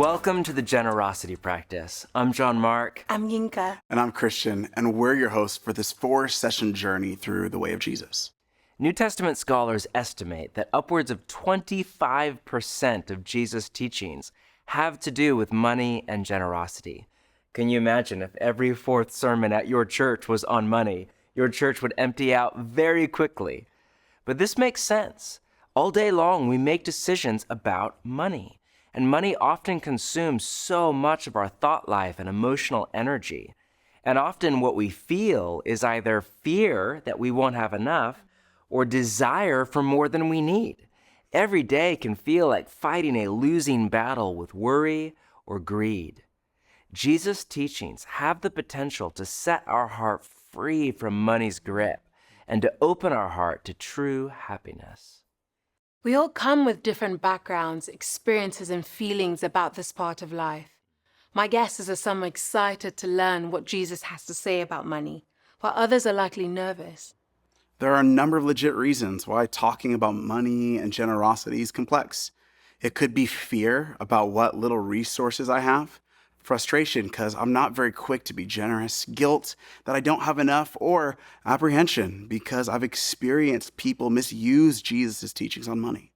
Welcome to the Generosity Practice. I'm John Mark. I'm Yinka. And I'm Christian, and we're your hosts for this 4-session journey through the way of Jesus. New Testament scholars estimate that upwards of 25% of Jesus' teachings have to do with money and generosity. Can you imagine if every fourth sermon at your church was on money? Your church would empty out very quickly. But this makes sense. All day long, we make decisions about money. And money often consumes so much of our thought life and emotional energy. And often what we feel is either fear that we won't have enough or desire for more than we need. Every day can feel like fighting a losing battle with worry or greed. Jesus' teachings have the potential to set our heart free from money's grip and to open our heart to true happiness. We all come with different backgrounds, experiences, and feelings about this part of life. My guess is that some are excited to learn what Jesus has to say about money, while others are likely nervous. There are a number of legit reasons why talking about money and generosity is complex. It could be fear about what little resources I have, frustration because I'm not very quick to be generous, guilt that I don't have enough, or apprehension because I've experienced people misuse Jesus' teachings on money.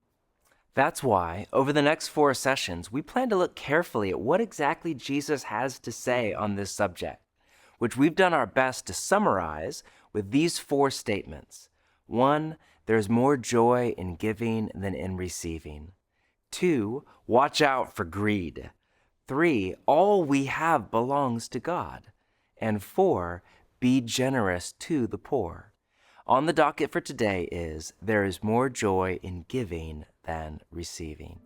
That's why, over the next 4 sessions, we plan to look carefully at what exactly Jesus has to say on this subject, which we've done our best to summarize with these 4 statements. 1, there's more joy in giving than in receiving. 2, watch out for greed. 3, all we have belongs to God. And 4, be generous to the poor. On the docket for today is, there is more joy in giving than receiving.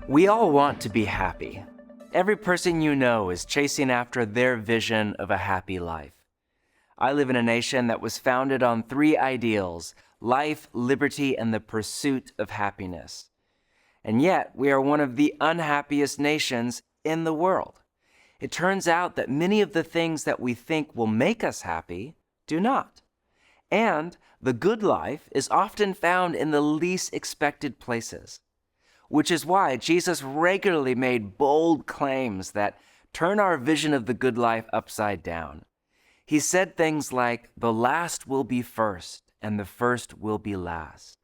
We all want to be happy. Every person you know is chasing after their vision of a happy life. I live in a nation that was founded on 3 ideals: life, liberty, and the pursuit of happiness. And yet, we are one of the unhappiest nations in the world. It turns out that many of the things that we think will make us happy do not. And the good life is often found in the least expected places, which is why Jesus regularly made bold claims that turn our vision of the good life upside down. He said things like, the last will be first, and the first will be last.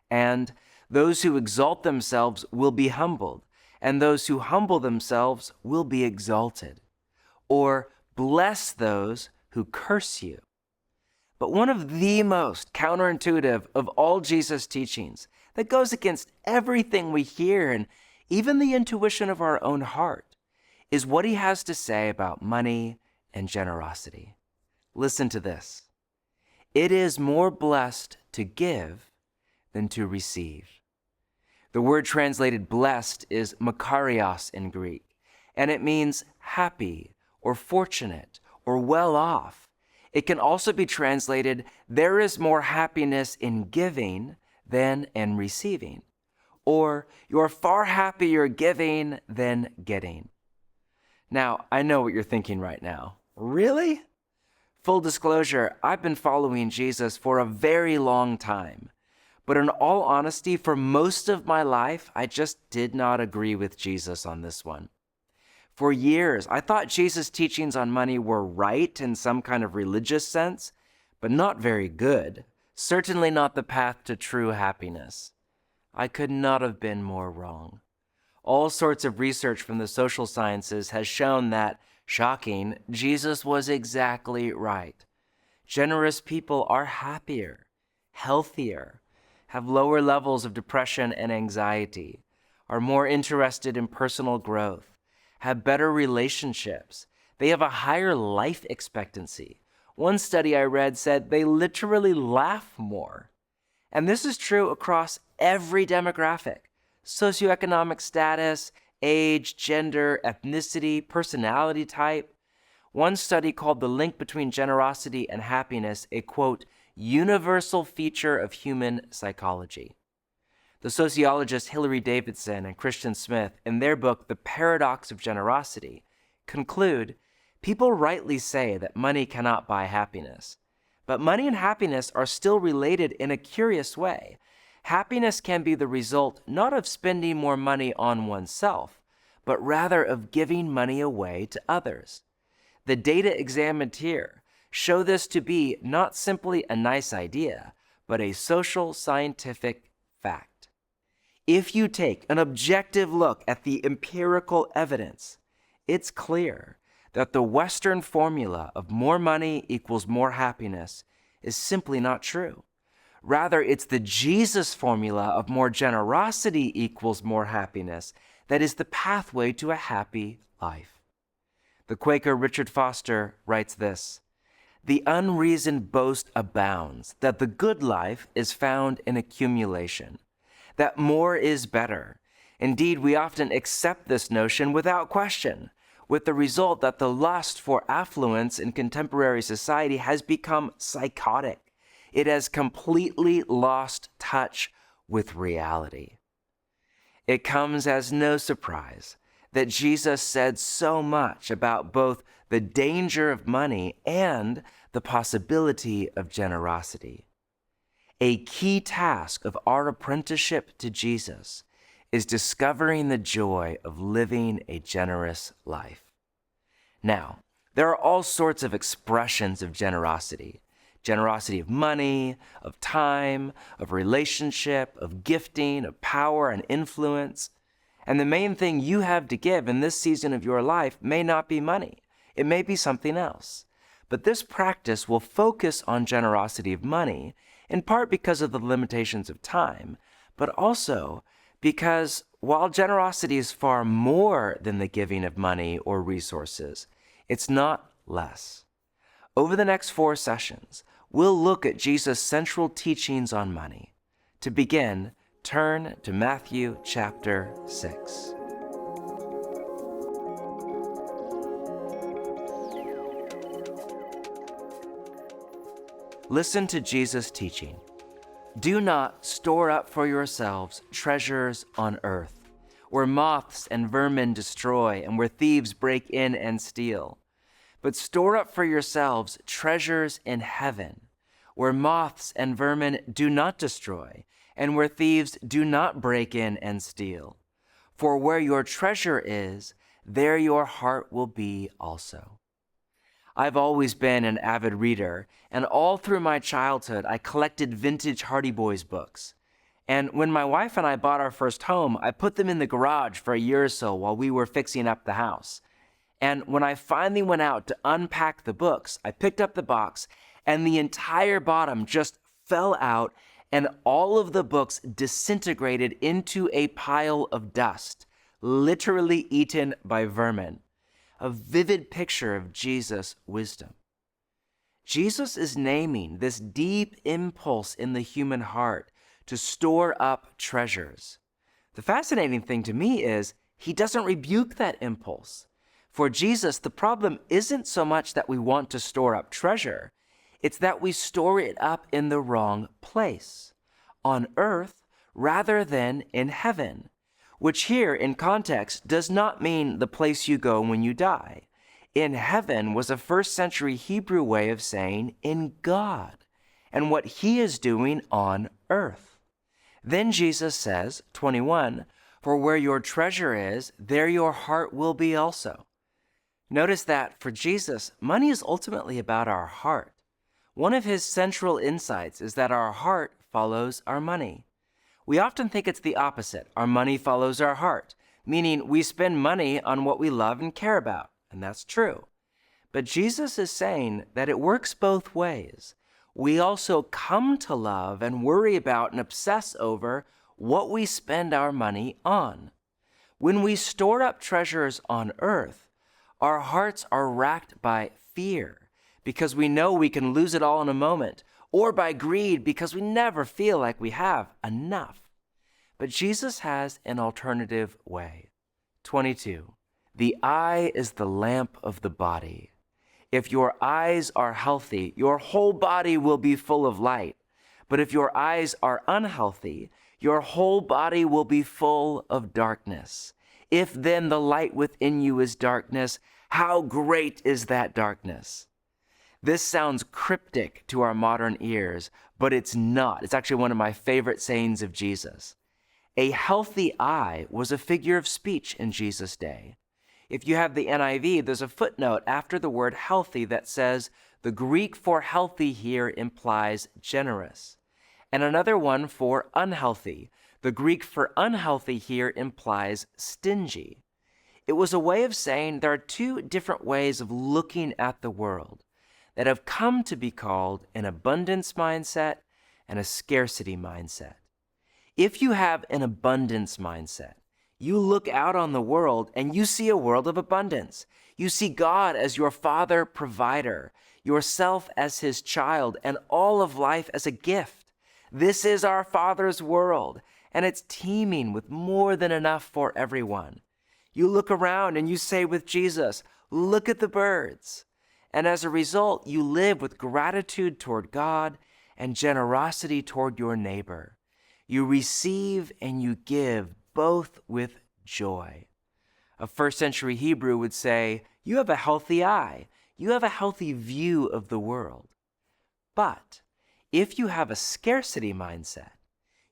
And those who exalt themselves will be humbled, and those who humble themselves will be exalted. Or, bless those who curse you. But one of the most counterintuitive of all Jesus' teachings that goes against everything we hear and even the intuition of our own heart is what he has to say about money and generosity. Listen to this. It is more blessed to give than to receive. The word translated blessed is makarios in Greek, and it means happy or fortunate or well off. It can also be translated, there is more happiness in giving than in receiving, or you're far happier giving than getting. Now, I know what you're thinking right now. Really? Full disclosure, I've been following Jesus for a very long time. But in all honesty, for most of my life, I just did not agree with Jesus on this one. For years, I thought Jesus' teachings on money were right in some kind of religious sense, but not very good. Certainly not the path to true happiness. I could not have been more wrong. All sorts of research from the social sciences has shown that, shocking, Jesus was exactly right. Generous people are happier, healthier, have lower levels of depression and anxiety, are more interested in personal growth, have better relationships. They have a higher life expectancy. One study I read said they literally laugh more. And this is true across every demographic: socioeconomic status, age, gender, ethnicity, personality type. One study called the link between generosity and happiness a, quote, universal feature of human psychology. The sociologists Hilary Davidson and Christian Smith, in their book, The Paradox of Generosity, conclude, people rightly say that money cannot buy happiness. But money and happiness are still related in a curious way. Happiness can be the result not of spending more money on oneself, but rather of giving money away to others. The data examined here show this to be not simply a nice idea, but a social scientific fact. If you take an objective look at the empirical evidence, it's clear that the Western formula of more money equals more happiness is simply not true. Rather, it's the Jesus formula of more generosity equals more happiness that is the pathway to a happy life. The Quaker Richard Foster writes this: "The unreasoned boast abounds that the good life is found in accumulation, that more is better. Indeed, we often accept this notion without question, with the result that the lust for affluence in contemporary society has become psychotic. It has completely lost touch with reality." It comes as no surprise that Jesus said so much about both the danger of money and the possibility of generosity. A key task of our apprenticeship to Jesus is discovering the joy of living a generous life. Now, there are all sorts of expressions of generosity. Generosity of money, of time, of relationship, of gifting, of power and influence. And the main thing you have to give in this season of your life may not be money. It may be something else. But this practice will focus on generosity of money, in part because of the limitations of time, but also because while generosity is far more than the giving of money or resources, it's not less. Over the next 4 sessions, we'll look at Jesus' central teachings on money. To begin, turn to Matthew chapter 6. Listen to Jesus' teaching. "Do not store up for yourselves treasures on earth, where moths and vermin destroy and where thieves break in and steal. But store up for yourselves treasures in heaven, where moths and vermin do not destroy and where thieves do not break in and steal. For where your treasure is, there your heart will be also." I've always been an avid reader, and all through my childhood, I collected vintage Hardy Boys books. And when my wife and I bought our first home, I put them in the garage for a year or so while we were fixing up the house. And when I finally went out to unpack the books, I picked up the box, and the entire bottom just fell out, and all of the books disintegrated into a pile of dust, literally eaten by vermin. A vivid picture of Jesus' wisdom. Jesus is naming this deep impulse in the human heart to store up treasures. The fascinating thing to me is he doesn't rebuke that impulse. For Jesus, the problem isn't so much that we want to store up treasure, it's that we store it up in the wrong place, on earth rather than in heaven. Which here, in context, does not mean the place you go when you die. In heaven was a first century Hebrew way of saying in God, and what he is doing on earth. Then Jesus says, 21, "For where your treasure is, there your heart will be also." Notice that for Jesus, money is ultimately about our heart. One of his central insights is that our heart follows our money. We often think it's the opposite. Our money follows our heart, meaning we spend money on what we love and care about, and that's true. But Jesus is saying that it works both ways. We also come to love and worry about and obsess over what we spend our money on. When we store up treasures on earth, our hearts are racked by fear because we know we can lose it all in a moment, or by greed because we never feel like we have enough. But Jesus has an alternative way. 22. "The eye is the lamp of the body. If your eyes are healthy, your whole body will be full of light. But if your eyes are unhealthy, your whole body will be full of darkness. If then the light within you is darkness, how great is that darkness?" This sounds cryptic to our modern ears, but it's not. It's actually one of my favorite sayings of Jesus. A healthy eye was a figure of speech in Jesus' day. If you have the NIV, there's a footnote after the word healthy that says the Greek for healthy here implies generous, and another one for unhealthy. The Greek for unhealthy here implies stingy. It was a way of saying there are two different ways of looking at the world that have come to be called an abundance mindset and a scarcity mindset. If you have an abundance mindset, you look out on the world and you see a world of abundance. You see God as your Father provider, yourself as his child, and all of life as a gift. This is our Father's world, and it's teeming with more than enough for everyone. You look around and you say with Jesus, look at the birds. And as a result, you live with gratitude toward God and generosity toward your neighbor. You receive and you give both with joy. A first century Hebrew would say, you have a healthy eye. You have a healthy view of the world. But if you have a scarcity mindset,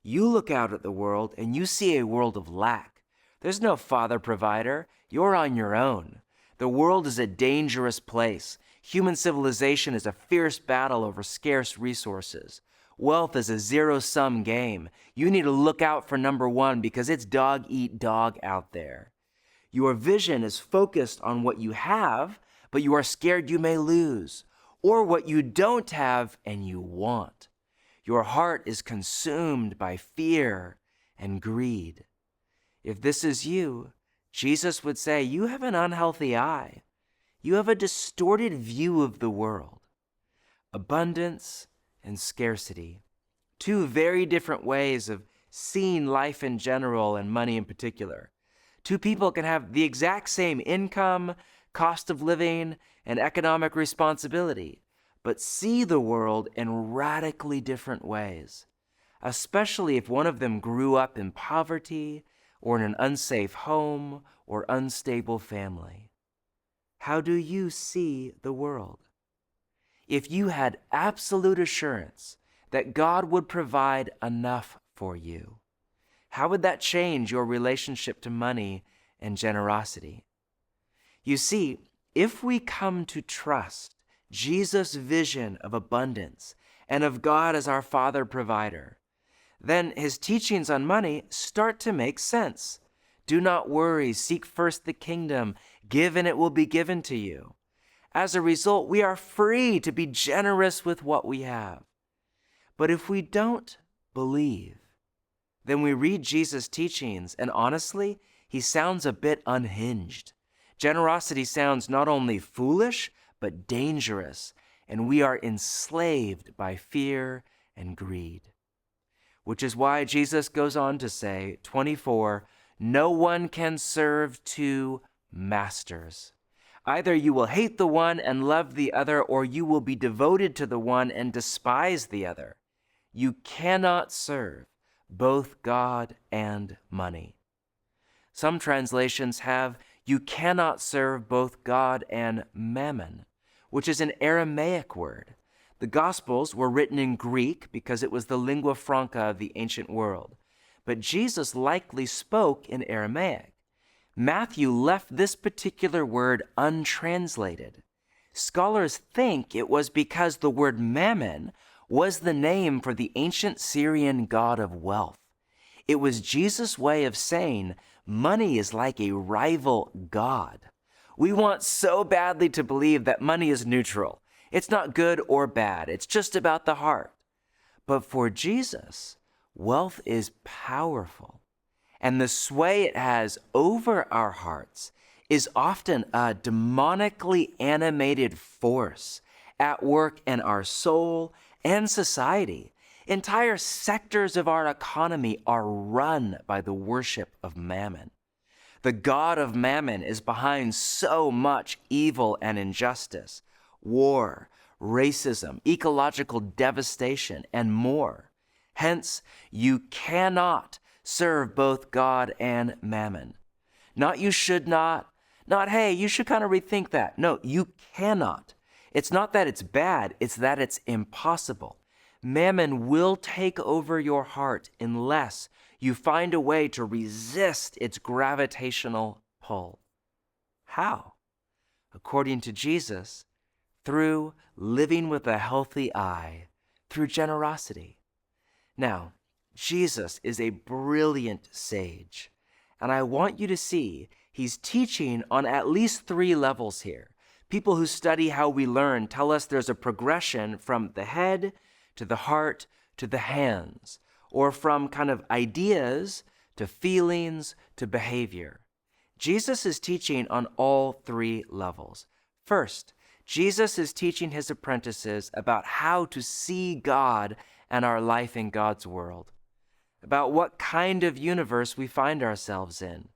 you look out at the world and you see a world of lack. There's no father provider. You're on your own. The world is a dangerous place. Human civilization is a fierce battle over scarce resources. Wealth is a zero-sum game. You need to look out for number one because it's dog-eat-dog out there. Your vision is focused on what you have, but you are scared you may lose, or what you don't have and you want. Your heart is consumed by fear and greed. If this is you, Jesus would say, you have an unhealthy eye. You have a distorted view of the world. Abundance and scarcity, two very different ways of seeing life in general and money in particular. Two people can have the exact same income, cost of living, and economic responsibility, but see the world in radically different ways, especially if one of them grew up in poverty or in an unsafe home or unstable family. How do you see the world? If you had absolute assurance that God would provide enough for you, how would that change your relationship to money and generosity? You see, if we come to trust Jesus' vision of abundance and of God as our Father provider, then his teachings on money start to make sense. Do not worry, seek first the kingdom, give and it will be given to you. As a result, we are free to be generous with what we have. But if we don't believe, then we read Jesus' teachings, and honestly, he sounds a bit unhinged. Generosity sounds not only foolish, but dangerous, and we are enslaved by fear and greed. Which is why Jesus goes on to say, 24, no one can serve two masters. Either you will hate the one and love the other, or you will be devoted to the one and despise the other. You cannot serve both God and money. Some translations have, you cannot serve both God and mammon, which is an Aramaic word. The Gospels were written in Greek because it was the lingua franca of the ancient world, but Jesus likely spoke in Aramaic. Matthew left this particular word untranslated. Scholars think it was because the word mammon was the name for the ancient Syrian god of wealth. It was Jesus' way of saying money is like a rival god. We want so badly to believe that money is neutral. It's not good or bad. It's just about the heart. But for Jesus, wealth is powerful. And the sway it has over our hearts is often a demonically animated force at work in our soul and society. Entire sectors of our economy are run by the worship of mammon. The god of mammon is behind so much evil and injustice, war, racism, ecological devastation, and more. Hence, you cannot serve both God and mammon. Not you should not, not hey, you should kind of rethink that. No, you cannot. It's not that it's bad, it's that it's impossible. Mammon will take over your heart unless you find a way to resist its gravitational pull. How? According to Jesus, through living with a healthy eye, through generosity. Now, Jesus is a brilliant sage, and I want you to see he's teaching on at least 3 levels here. People who study how we learn tell us there's a progression from the head to the heart to the hands, or from kind of ideas to feelings to behavior. Jesus is teaching on all 3 levels. First, Jesus is teaching his apprentices about how to see God and our life in God's world, about what kind of universe we find ourselves in,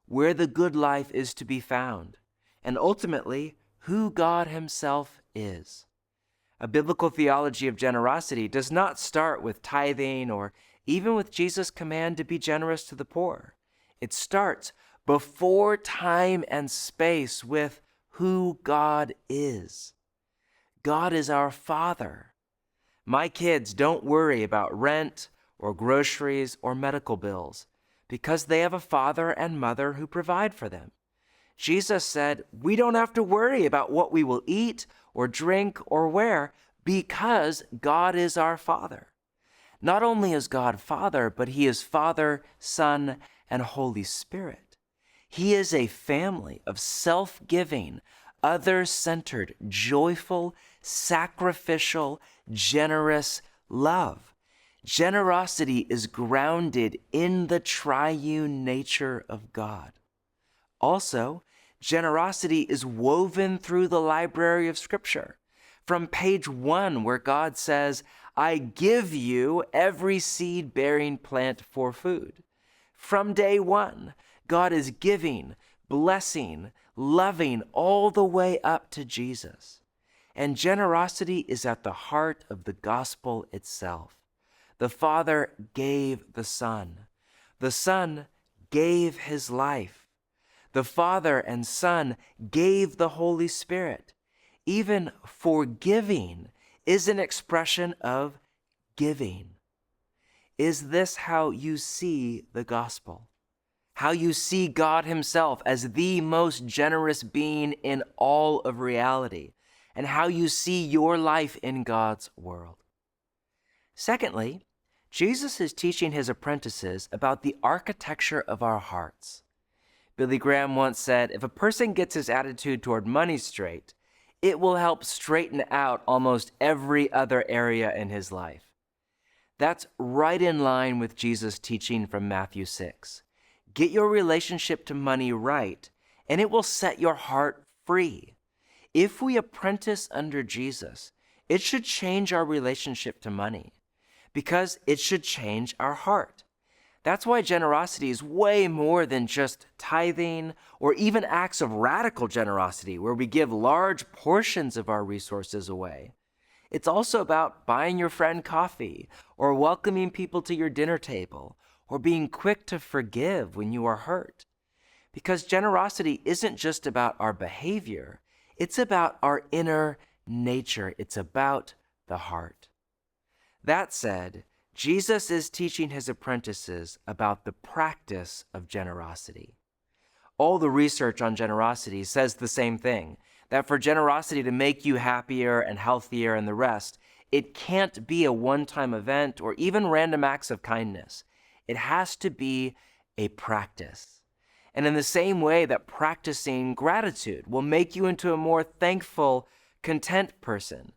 where the good life is to be found, and ultimately, who God himself is. A biblical theology of generosity does not start with tithing or even with Jesus' command to be generous to the poor. It starts before time and space with who God is. God is our Father. My kids don't worry about rent or groceries or medical bills because they have a father and mother who provide for them. Jesus said we don't have to worry about what we will eat or drink or wear because God is our Father. Not only is God Father, but he is Father, Son, and Holy Spirit. He is a family of self-giving, other-centered, joyful, sacrificial, generous love. Generosity is grounded in the triune nature of God. Also, generosity is woven through the library of Scripture. From page 1, where God says, I give you every seed-bearing plant for food. From day 1, God is giving, blessing, loving all the way up to Jesus. And generosity is at the heart of the gospel itself. The Father gave the Son. The Son gave his life. The Father and Son gave the Holy Spirit. Even forgiving is an expression of giving. Is this how you see the gospel? How you see God himself as the most generous being in all of reality, and how you see your life in God's world? Secondly, Jesus is teaching his apprentices about the architecture of our hearts. Billy Graham once said, if a person gets his attitude toward money straight, it will help straighten out almost every other area in his life. That's right in line with Jesus' teaching from Matthew 6. Get your relationship to money right, and it will set your heart free. If we apprentice under Jesus, it should change our relationship to money, because it should change our heart. That's why generosity is way more than just tithing or even acts of radical generosity where we give large portions of our resources away. It's also about buying your friend coffee or welcoming people to your dinner table or being quick to forgive when you are hurt. Because generosity isn't just about our behavior, it's about our inner nature. It's about the heart. That said, Jesus is teaching his apprentices about the practice of generosity. All the research on generosity says the same thing, that for generosity to make you happier and healthier and the rest, it can't be a one-time event or even random acts of kindness. It has to be a practice. And in the same way that practicing gratitude will make you into a more thankful, content person,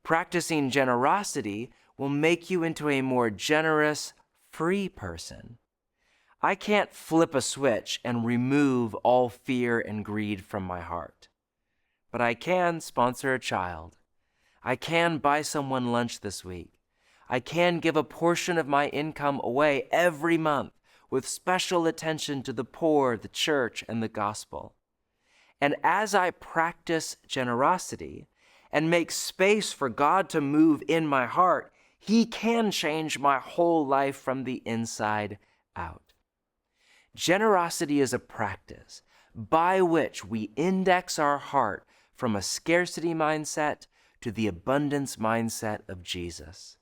practicing generosity will make you into a more generous, free person. I can't flip a switch and remove all fear and greed from my heart. But I can sponsor a child. I can buy someone lunch this week. I can give a portion of my income away every month with special attention to the poor, the church, and the gospel. And as I practice generosity and make space for God to move in my heart, he can change my whole life from the inside out. Generosity is a practice by which we index our heart from a scarcity mindset to the abundance mindset of Jesus.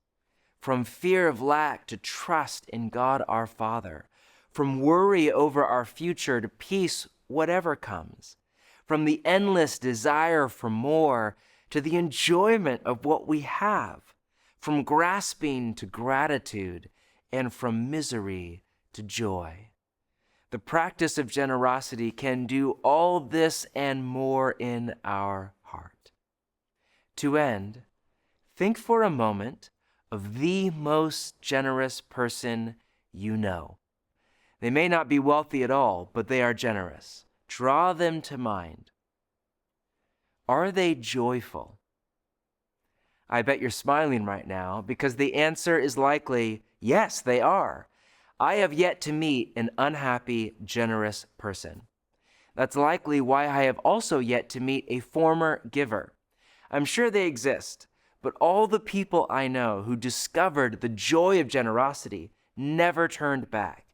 from fear of lack to trust in God our Father, from worry over our future to peace whatever comes, from the endless desire for more to the enjoyment of what we have, from grasping to gratitude, and from misery to joy. The practice of generosity can do all this and more in our heart. To end, think for a moment of the most generous person you know. They may not be wealthy at all, but they are generous. Draw them to mind. Are they joyful? I bet you're smiling right now because the answer is likely, yes, they are. I have yet to meet an unhappy, generous person. That's likely why I have also yet to meet a former giver. I'm sure they exist, but all the people I know who discovered the joy of generosity never turned back.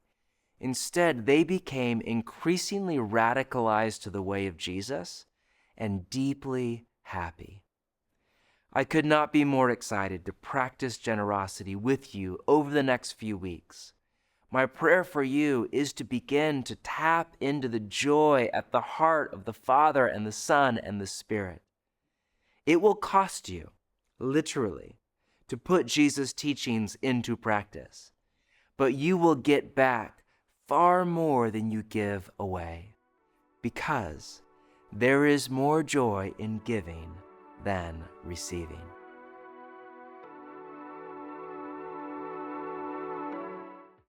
Instead, they became increasingly radicalized to the way of Jesus and deeply happy. I could not be more excited to practice generosity with you over the next few weeks. My prayer for you is to begin to tap into the joy at the heart of the Father and the Son and the Spirit. It will cost you, literally, to put Jesus' teachings into practice, but you will get back far more than you give away, because there is more joy in giving than receiving.